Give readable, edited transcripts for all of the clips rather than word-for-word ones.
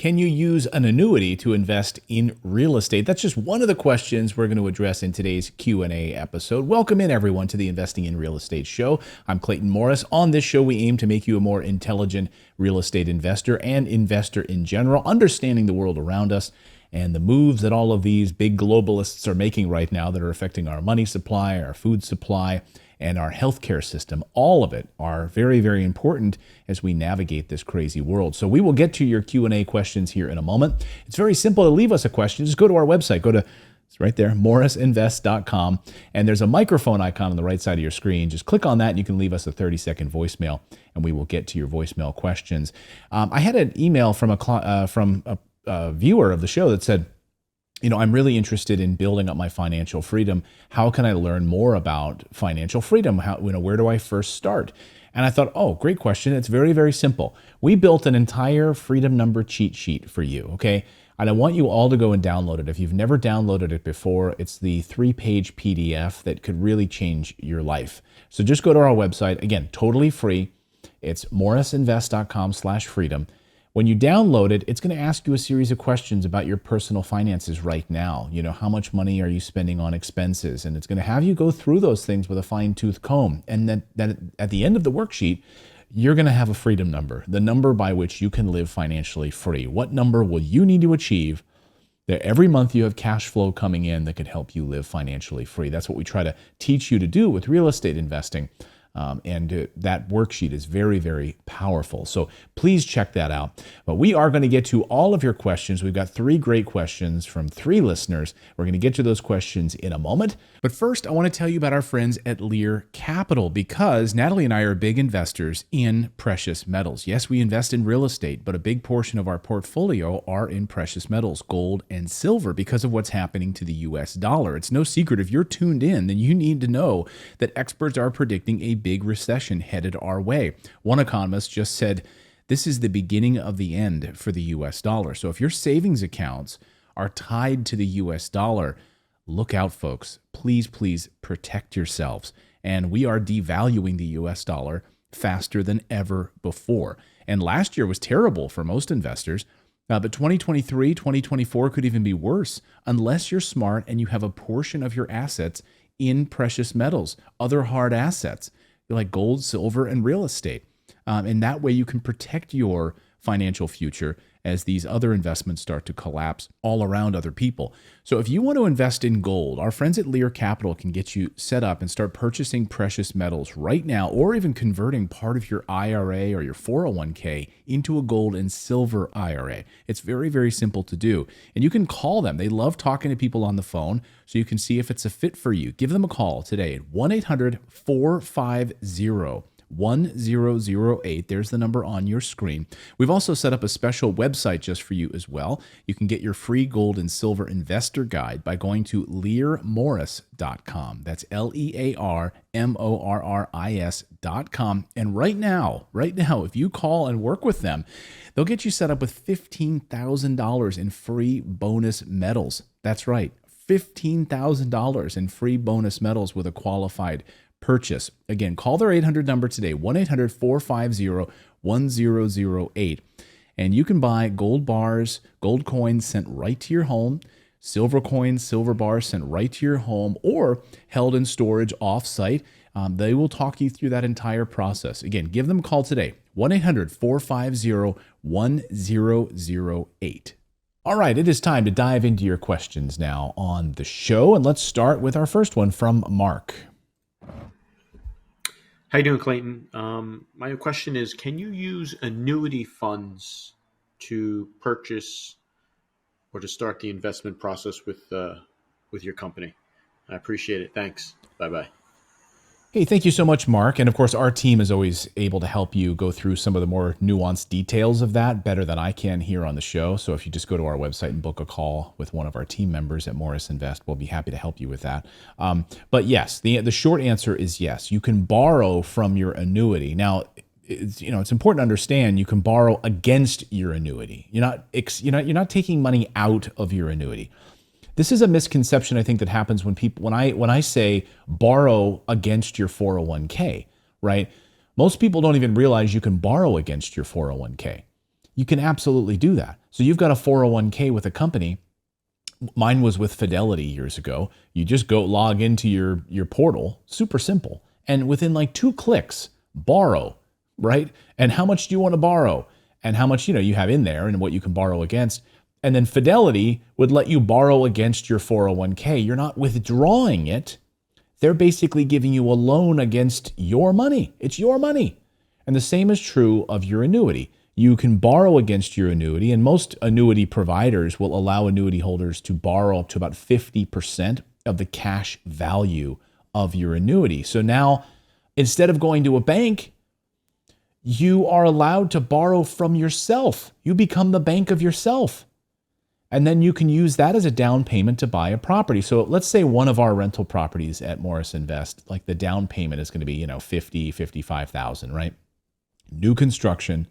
Can you use an annuity to invest in real estate? That's just one of the questions we're going to address in today's Q&A episode. Welcome in, everyone, to the Investing in Real Estate show. I'm Clayton Morris. On this show, we aim to make you a more intelligent real estate investor and investor in general, understanding the world around us and the moves that all of these big globalists are making right now that are affecting our money supply, our food supply, and our healthcare system. All of it are very, very important as we navigate this crazy world. So we will get to your Q&A questions here in a moment. It's very simple to leave us a question. Just go to our website. It's right there, morrisinvest.com. And there's a microphone icon on the right side of your screen. Just click on that and you can leave us a 30-second voicemail and we will get to your voicemail questions. I had an email from a viewer of the show that said, I'm really interested in building up my financial freedom. How can I learn more about financial freedom? Where do I first start? And I thought, great question. It's very, very simple. We built an entire freedom number cheat sheet for you, okay? And I want you all to go and download it. If you've never downloaded it before, it's the 3-page PDF that could really change your life. So just go to our website. Again, totally free. It's morrisinvest.com/freedom. When you download it, it's going to ask you a series of questions about your personal finances right now. How much money are you spending on expenses? And it's going to have you go through those things with a fine-tooth comb. And then at the end of the worksheet, you're going to have a freedom number, the number by which you can live financially free. What number will you need to achieve that every month you have cash flow coming in that can help you live financially free? That's what we try to teach you to do with real estate investing. That worksheet is very, very powerful. So please check that out. But we are going to get to all of your questions. We've got 3 great questions from 3 listeners. We're going to get to those questions in a moment. But first, I want to tell you about our friends at Lear Capital because Natali and I are big investors in precious metals. Yes, we invest in real estate, but a big portion of our portfolio are in precious metals, gold and silver, because of what's happening to the US dollar. It's no secret. If you're tuned in, then you need to know that experts are predicting a big recession headed our way. One economist just said, this is the beginning of the end for the US dollar. So if your savings accounts are tied to the US dollar, look out, folks. Please, please protect yourselves. And we are devaluing the US dollar faster than ever before. And last year was terrible for most investors. But 2023, 2024 could even be worse unless you're smart and you have a portion of your assets in precious metals, other hard assets like gold, silver, and real estate. And that way you can protect your financial future as these other investments start to collapse all around other people. So if you want to invest in gold, our friends at Lear Capital can get you set up and start purchasing precious metals right now, or even converting part of your IRA or your 401k into a gold and silver IRA. It's very, very simple to do. And you can call them. They love talking to people on the phone, so you can see if it's a fit for you. Give them a call today at 1-800-450-1008. There's the number on your screen. We've also set up a special website just for you as well. You can get your free gold and silver investor guide by going to learmorris.com. That's LEARMORRIS.com. And right now, if you call and work with them, they'll get you set up with $15,000 in free bonus metals. That's right, $15,000 in free bonus metals with a qualified purchase. Again, call their 800 number today, 1-800-450-1008. And you can buy gold bars, gold coins sent right to your home, silver coins, silver bars sent right to your home, or held in storage off-site. They will talk you through that entire process. Again, give them a call today, 1-800-450-1008. All right, it is time to dive into your questions now on the show. And let's start with our first one from Mark. How you doing, Clayton? My question is, can you use annuity funds to purchase or to start the investment process with your company? I appreciate it. Thanks. Bye-bye. Hey, thank you so much, Mark. And of course, our team is always able to help you go through some of the more nuanced details of that better than I can here on the show. So if you just go to our website and book a call with one of our team members at Morris Invest, we'll be happy to help you with that. But yes, the short answer is yes. You can borrow from your annuity. Now, it's important to understand you can borrow against your annuity. You're not taking money out of your annuity. This is a misconception I think that happens when I say borrow against your 401k, right? Most people don't even realize you can borrow against your 401k. You can absolutely do that. So you've got a 401k with a company. Mine was with Fidelity years ago. You just go log into your portal, super simple. And within like 2 clicks, borrow, right? And how much do you want to borrow? And how much, you have in there and what you can borrow against. And then Fidelity would let you borrow against your 401k. You're not withdrawing it. They're basically giving you a loan against your money. It's your money. And the same is true of your annuity. You can borrow against your annuity, and most annuity providers will allow annuity holders to borrow up to about 50% of the cash value of your annuity. So now, instead of going to a bank, you are allowed to borrow from yourself. You become the bank of yourself. And then you can use that as a down payment to buy a property. So let's say one of our rental properties at Morris Invest, like the down payment is going to be, 50, 55,000, right? New construction.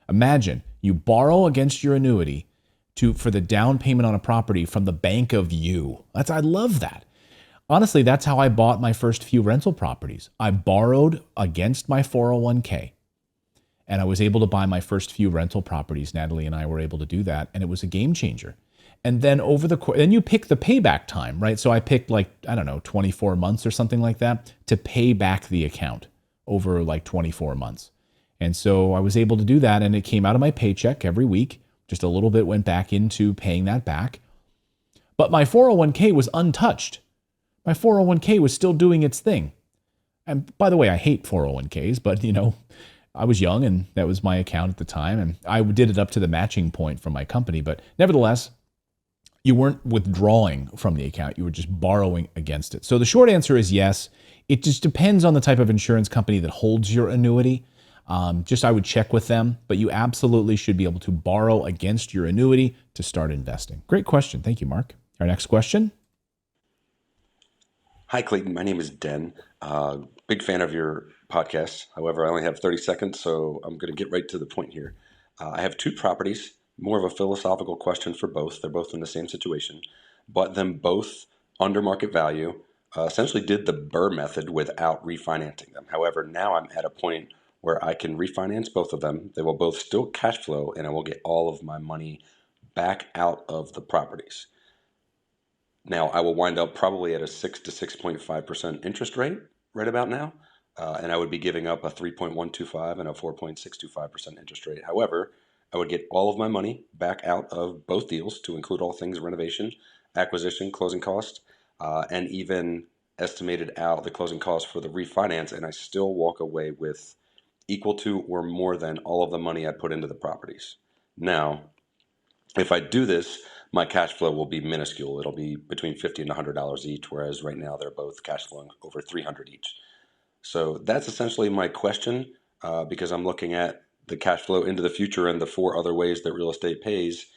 Imagine you borrow against your annuity for the down payment on a property from the bank of you. I love that. Honestly, that's how I bought my first few rental properties. I borrowed against my 401k, and I was able to buy my first few rental properties. Natali and I were able to do that, and it was a game changer. And then then you pick the payback time, right? So I picked 24 months or something like that to pay back the account over 24 months. And so I was able to do that, and it came out of my paycheck every week. Just a little bit went back into paying that back. But my 401k was untouched. My 401k was still doing its thing. And by the way, I hate 401ks, but I was young and that was my account at the time. And I did it up to the matching point from my company. But nevertheless, you weren't withdrawing from the account. You were just borrowing against it. So the short answer is yes. It just depends on the type of insurance company that holds your annuity. I would check with them, but you absolutely should be able to borrow against your annuity to start investing. Great question. Thank you, Mark. Our next question. Hi, Clayton. My name is Den. Big fan of your podcast. However, I only have 30 seconds, so I'm going to get right to the point here. I have 2 properties, more of a philosophical question for both. They're both in the same situation. Bought them both under market value. Essentially did the Burr method without refinancing them. However, now I'm at a point where I can refinance both of them. They will both still cash flow, and I will get all of my money back out of the properties. Now, I will wind up probably at a 6 to 6.5% interest rate right about now, and I would be giving up a 3.125 and a 4.625% interest rate. However, I would get all of my money back out of both deals to include all things renovation, acquisition, closing costs, and even estimated out the closing costs for the refinance, and I still walk away with equal to or more than all of the money I put into the properties. Now, if I do this, my cash flow will be minuscule. It'll be between $50 and $100 each, whereas right now they're both cash flowing over $300 each. So that's essentially my question, because I'm looking at the cash flow into the future and the 4 other ways that real estate pays.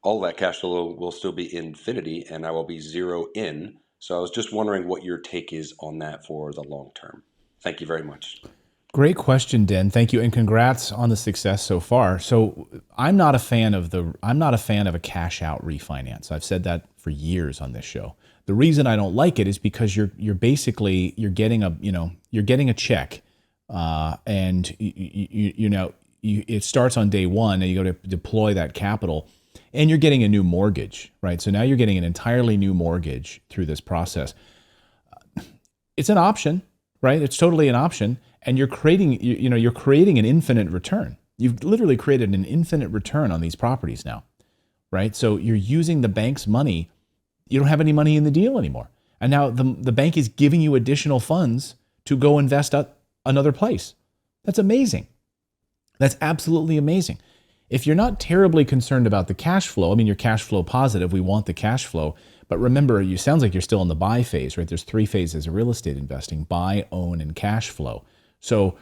All that cash flow will still be infinity, and I will be zero in. So I was just wondering what your take is on that for the long term. Thank you very much. Great question, Den. Thank you, and congrats on the success so far. So I'm not a fan of a cash out refinance. I've said that for years on this show. The reason I don't like it is because you're getting a check, and it starts on day one, and you go to deploy that capital, and you're getting a new mortgage, right? So now you're getting an entirely new mortgage through this process. It's an option, right? It's totally an option. And you're creating an infinite return. You've literally created an infinite return on these properties now, right? So you're using the bank's money. You don't have any money in the deal anymore. And now the bank is giving you additional funds to go invest at another place. That's amazing. That's absolutely amazing. If you're not terribly concerned about the cash flow, you're cash flow positive. We want the cash flow. But remember, you sounds like you're still in the buy phase, right? There's 3 phases of real estate investing: buy, own, and cash flow. So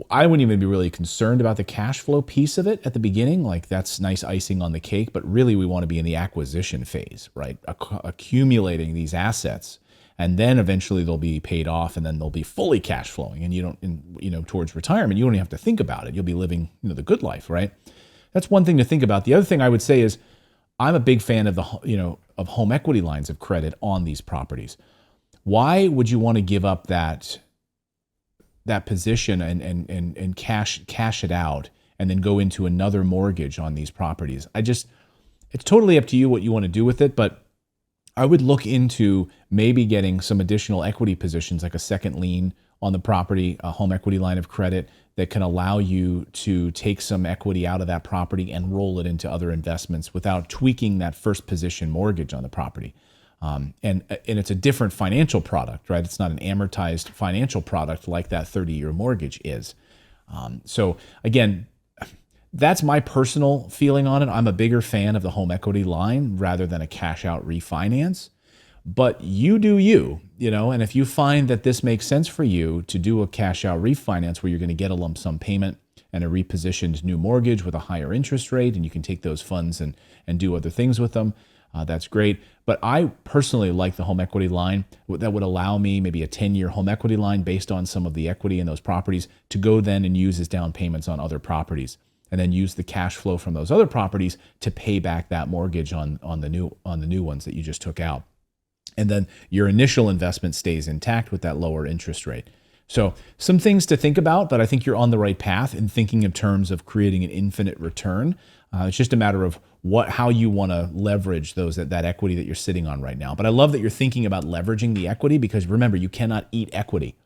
I wouldn't even be really concerned about the cash flow piece of it at the beginning. Like, that's nice icing on the cake, but really we want to be in the acquisition phase, right? Accumulating these assets, and then eventually they'll be paid off, and then they'll be fully cash flowing, and towards retirement, you don't even have to think about it. You'll be living, the good life, right? That's one thing to think about. The other thing I would say is I'm a big fan of of home equity lines of credit on these properties. Why would you want to give up that position and cash it out and then go into another mortgage on these properties. It's totally up to you what you want to do with it, but I would look into maybe getting some additional equity positions, like a second lien on the property, a home equity line of credit that can allow you to take some equity out of that property and roll it into other investments without tweaking that first position mortgage on the property. And it's a different financial product, right? It's not an amortized financial product like that 30-year mortgage is. So again, that's my personal feeling on it. I'm a bigger fan of the home equity line rather than a cash out refinance. But you do you, and if you find that this makes sense for you to do a cash out refinance where you're going to get a lump sum payment and a repositioned new mortgage with a higher interest rate, and you can take those funds and do other things with them, that's great. But I personally like the home equity line that would allow me maybe a 10-year home equity line based on some of the equity in those properties to go then and use as down payments on other properties, and then use the cash flow from those other properties to pay back that mortgage on the new ones that you just took out. And then your initial investment stays intact with that lower interest rate. So some things to think about, but I think you're on the right path in thinking in terms of creating an infinite return. It's just a matter of how you want to leverage that equity that you're sitting on right now. But I love that you're thinking about leveraging the equity, because remember, you cannot eat equity.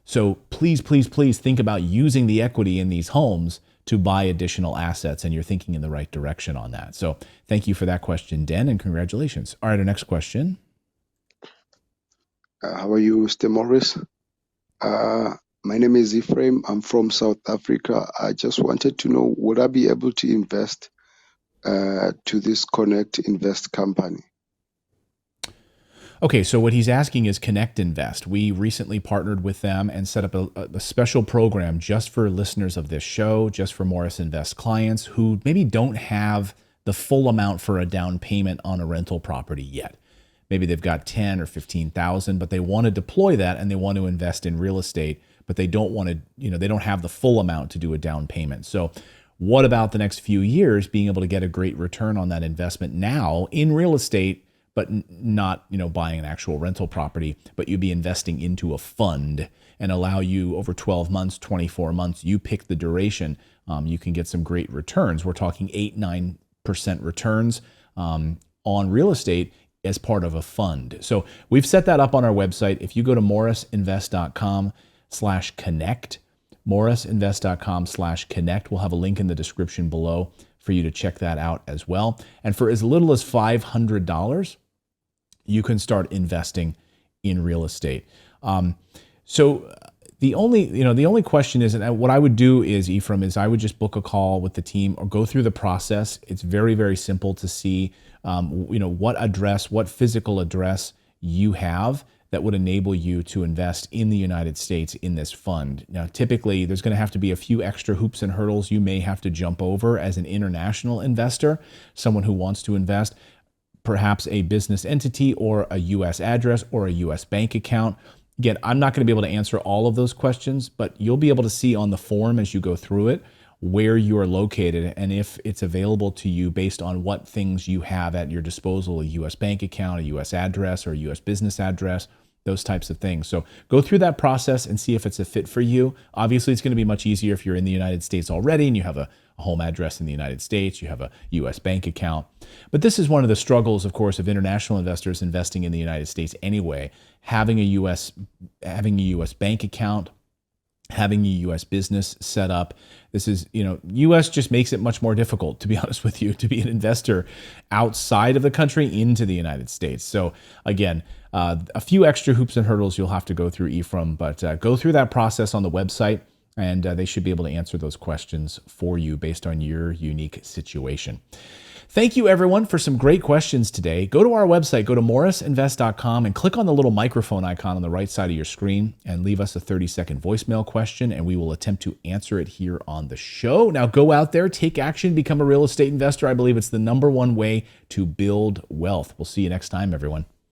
So please, please, please think about using the equity in these homes to buy additional assets, and you're thinking in the right direction on that. So thank you for that question, Den, and congratulations. All right, our next question. How are you, Mr. Morris? My name is Ephraim. I'm from South Africa. I just wanted to know, would I be able to invest to this Connect Invest company? Okay, so what he's asking is Connect Invest. We recently partnered with them and set up a special program just for listeners of this show, just for Morris Invest clients who maybe don't have the full amount for a down payment on a rental property yet. Maybe they've got 10 or 15,000, but they want to deploy that and they want to invest in real estate, but they don't want to, they don't have the full amount to do a down payment. So what about the next few years being able to get a great return on that investment now in real estate, but not, buying an actual rental property, but you'd be investing into a fund and allow you over 12 months, 24 months, you pick the duration, you can get some great returns. We're talking 8-9% returns on real estate as part of a fund. So we've set that up on our website. If you go to morrisinvest.com/connect, morrisinvest.com/connect, we'll have a link in the description below for you to check that out as well. And for as little as $500, you can start investing in real estate. So the only question is, and what I would do is, Ephraim, is I would just book a call with the team or go through the process. It's very, very simple to see, what physical address you have that would enable you to invest in the United States in this fund. Now, typically, there's going to have to be a few extra hoops and hurdles you may have to jump over as an international investor, someone who wants to invest, perhaps a business entity or a U.S. address or a U.S. bank account. Again, I'm not going to be able to answer all of those questions, but you'll be able to see on the form as you go through it where you are located and if it's available to you based on what things you have at your disposal, a U.S. bank account, a U.S. address, or a U.S. business address, those types of things. So go through that process and see if it's a fit for you. Obviously, it's going to be much easier if you're in the United States already and you have a home address in the United States, you have a U.S. bank account. But this is one of the struggles, of course, of international investors investing in the United States anyway. Having a U.S. bank account, having a U.S. business set up. This is, U.S. just makes it much more difficult, to be honest with you, to be an investor outside of the country into the United States. So again, a few extra hoops and hurdles you'll have to go through, Ephraim, but go through that process on the website, and they should be able to answer those questions for you based on your unique situation. Thank you, everyone, for some great questions today. Go to our website, go to morrisinvest.com, and click on the little microphone icon on the right side of your screen and leave us a 30-second voicemail question, and we will attempt to answer it here on the show. Now, go out there, take action, become a real estate investor. I believe it's the #1 way to build wealth. We'll see you next time, everyone.